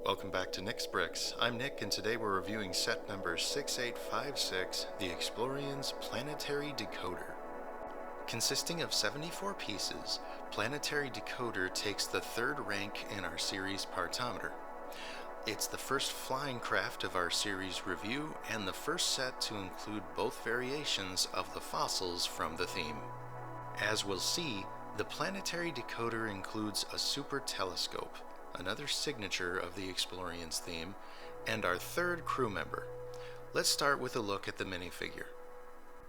Welcome back to Nick's Bricks. I'm Nick, and today we're reviewing set number 6856, the Exploriens Planetary Decoder. Consisting of 74 pieces, Planetary Decoder takes the third rank in our series partometer. It's the first flying craft of our series review, and the first set to include both variations of the fossils from the theme. As we'll see, the Planetary Decoder includes a super telescope, another signature of the Exploriens theme, and our third crew member. Let's start with a look at the minifigure.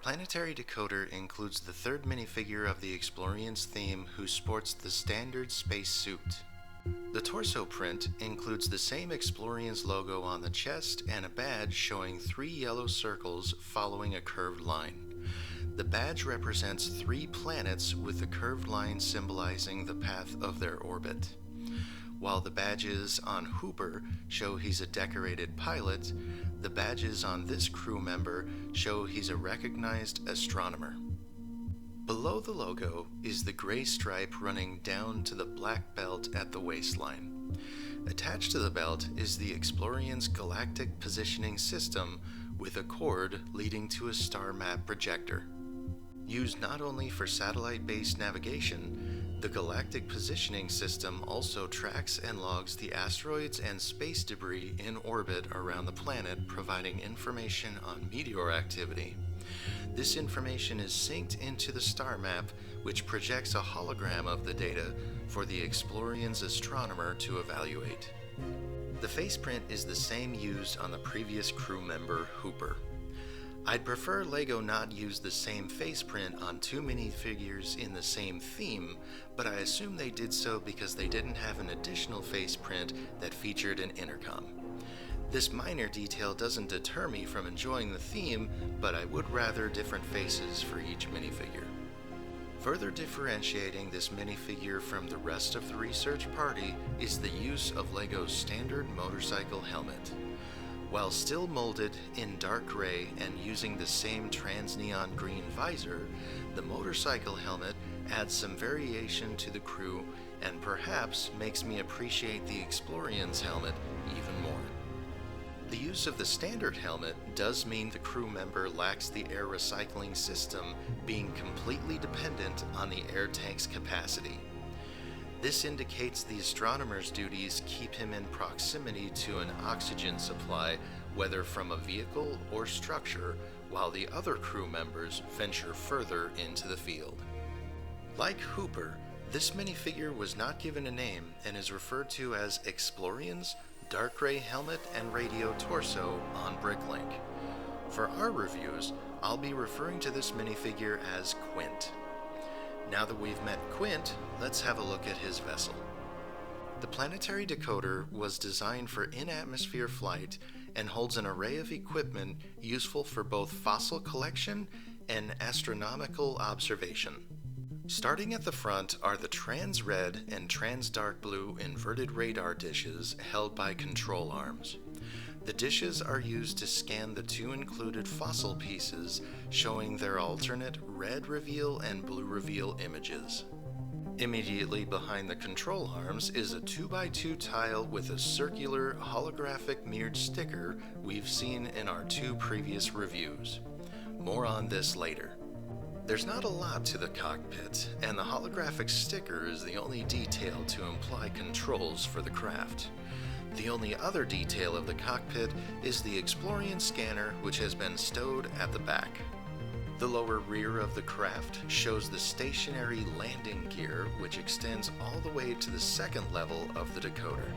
Planetary Decoder includes the third minifigure of the Exploriens theme who sports the standard space suit. The torso print includes the same Exploriens logo on the chest and a badge showing 3 yellow circles following a curved line. The badge represents 3 planets with the curved line symbolizing the path of their orbit. While the badges on Hooper show he's a decorated pilot, the badges on this crew member show he's a recognized astronomer. Below the logo is the gray stripe running down to the black belt at the waistline. Attached to the belt is the Exploriens Galactic Positioning System with a cord leading to a star map projector. Used not only for satellite-based navigation, the Galactic Positioning System also tracks and logs the asteroids and space debris in orbit around the planet, providing information on meteor activity. This information is synced into the star map, which projects a hologram of the data for the Exploriens astronomer to evaluate. The faceprint is the same used on the previous crew member, Hooper. I'd prefer LEGO not use the same faceprint on 2 minifigures in the same theme, but I assume they did so because they didn't have an additional faceprint that featured an intercom. This minor detail doesn't deter me from enjoying the theme, but I would rather different faces for each minifigure. Further differentiating this minifigure from the rest of the research party is the use of LEGO's standard motorcycle helmet. While still molded in dark gray and using the same trans-neon green visor, the motorcycle helmet adds some variation to the crew and perhaps makes me appreciate the Exploriens helmet even more. The use of the standard helmet does mean the crew member lacks the air recycling system, being completely dependent on the air tank's capacity. This indicates the astronomer's duties keep him in proximity to an oxygen supply, whether from a vehicle or structure, while the other crew members venture further into the field. Like Hooper, this minifigure was not given a name and is referred to as Exploriens, Dark Gray Helmet, and Radio Torso on Bricklink. For our reviews, I'll be referring to this minifigure as Quint. Now that we've met Quint, let's have a look at his vessel. The Planetary Decoder was designed for in-atmosphere flight and holds an array of equipment useful for both fossil collection and astronomical observation. Starting at the front are the trans-red and trans-dark blue inverted radar dishes held by control arms. The dishes are used to scan the 2 included fossil pieces, showing their alternate red reveal and blue reveal images. Immediately behind the control arms is a 2x2 tile with a circular holographic mirrored sticker we've seen in our 2 previous reviews. More on this later. There's not a lot to the cockpit, and the holographic sticker is the only detail to imply controls for the craft. The only other detail of the cockpit is the Exploriens scanner, which has been stowed at the back. The lower rear of the craft shows the stationary landing gear, which extends all the way to the 2nd level of the decoder.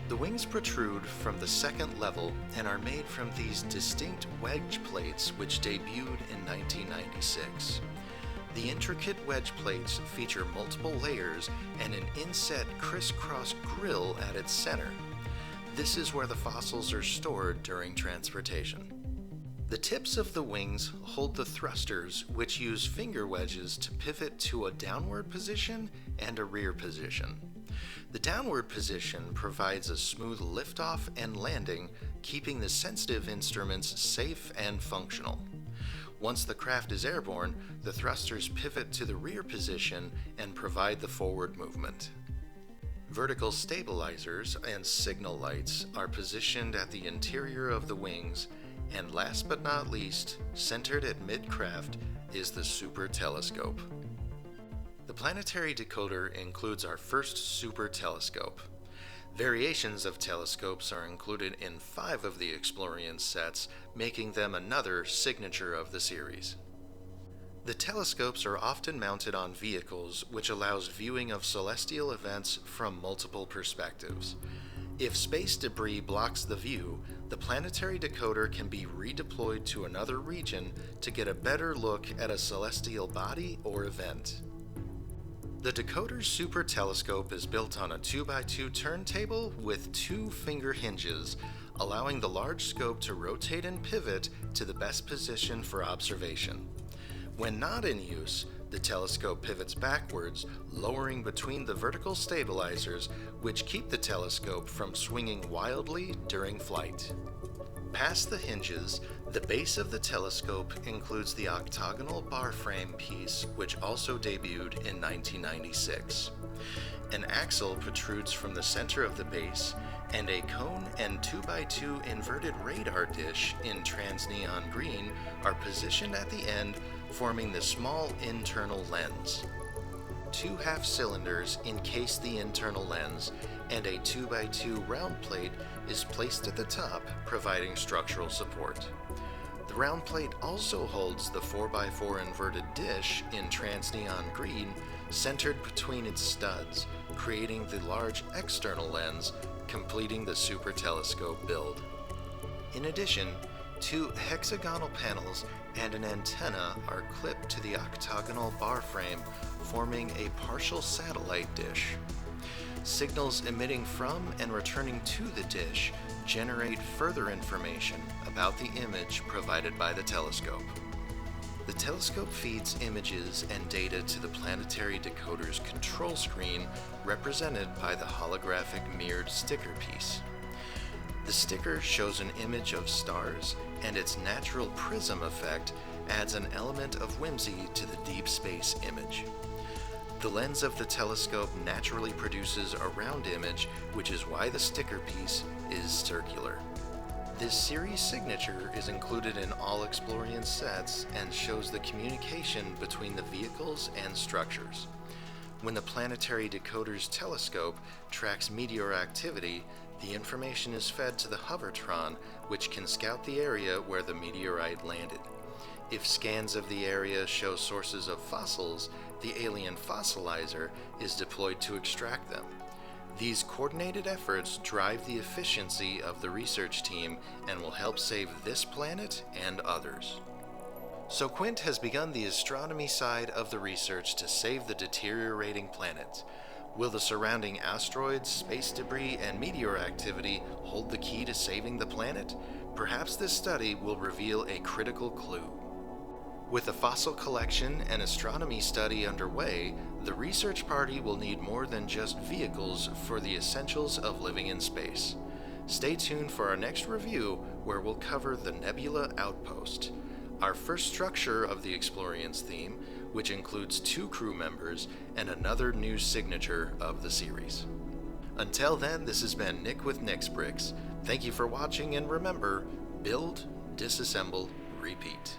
The wings protrude from the 2nd level and are made from these distinct wedge plates which debuted in 1996. The intricate wedge plates feature multiple layers and an inset crisscross grill at its center. This is where the fossils are stored during transportation. The tips of the wings hold the thrusters, which use finger wedges to pivot to a downward position and a rear position. The downward position provides a smooth liftoff and landing, keeping the sensitive instruments safe and functional. Once the craft is airborne, the thrusters pivot to the rear position and provide the forward movement. Vertical stabilizers and signal lights are positioned at the interior of the wings, and last but not least, centered at mid-craft, is the Super Telescope. The Planetary Decoder includes our first Super Telescope. Variations of telescopes are included in 5 of the Exploriens sets, making them another signature of the series. The telescopes are often mounted on vehicles, which allows viewing of celestial events from multiple perspectives. If space debris blocks the view, the Planetary Decoder can be redeployed to another region to get a better look at a celestial body or event. The Decoder's Super Telescope is built on a 2x2 turntable with 2 finger hinges, allowing the large scope to rotate and pivot to the best position for observation. When not in use, the telescope pivots backwards, lowering between the vertical stabilizers, which keep the telescope from swinging wildly during flight. Past the hinges, the base of the telescope includes the octagonal bar frame piece, which also debuted in 1996. An axle protrudes from the center of the base, and a cone and 2x2 inverted radar dish in trans-neon green are positioned at the end, forming the small internal lens. 2 half cylinders encase the internal lens, and a 2x2 round plate is placed at the top, providing structural support. The round plate also holds the 4x4 inverted dish in trans-neon green, centered between its studs, creating the large external lens, completing the Super Telescope build. In addition, 2 hexagonal panels and an antenna are clipped to the octagonal bar frame, forming a partial satellite dish. Signals emitting from and returning to the dish generate further information about the image provided by the telescope. The telescope feeds images and data to the Planetary Decoder's control screen, represented by the holographic mirrored sticker piece. The sticker shows an image of stars, and its natural prism effect adds an element of whimsy to the deep space image. The lens of the telescope naturally produces a round image, which is why the sticker piece is circular. This series signature is included in all Exploriens sets and shows the communication between the vehicles and structures. When the Planetary Decoder's telescope tracks meteor activity, the information is fed to the Hovertron, which can scout the area where the meteorite landed. If scans of the area show sources of fossils, the alien fossilizer is deployed to extract them. These coordinated efforts drive the efficiency of the research team and will help save this planet and others. So Quint has begun the astronomy side of the research to save the deteriorating planet. Will the surrounding asteroids, space debris, and meteor activity hold the key to saving the planet? Perhaps this study will reveal a critical clue. With a fossil collection and astronomy study underway, the research party will need more than just vehicles for the essentials of living in space. Stay tuned for our next review, where we'll cover the Nebula Outpost, our first structure of the Exploriens theme, which includes 2 crew members and another new signature of the series. Until then, this has been Nick with Nick's Bricks. Thank you for watching, and remember, build, disassemble, repeat.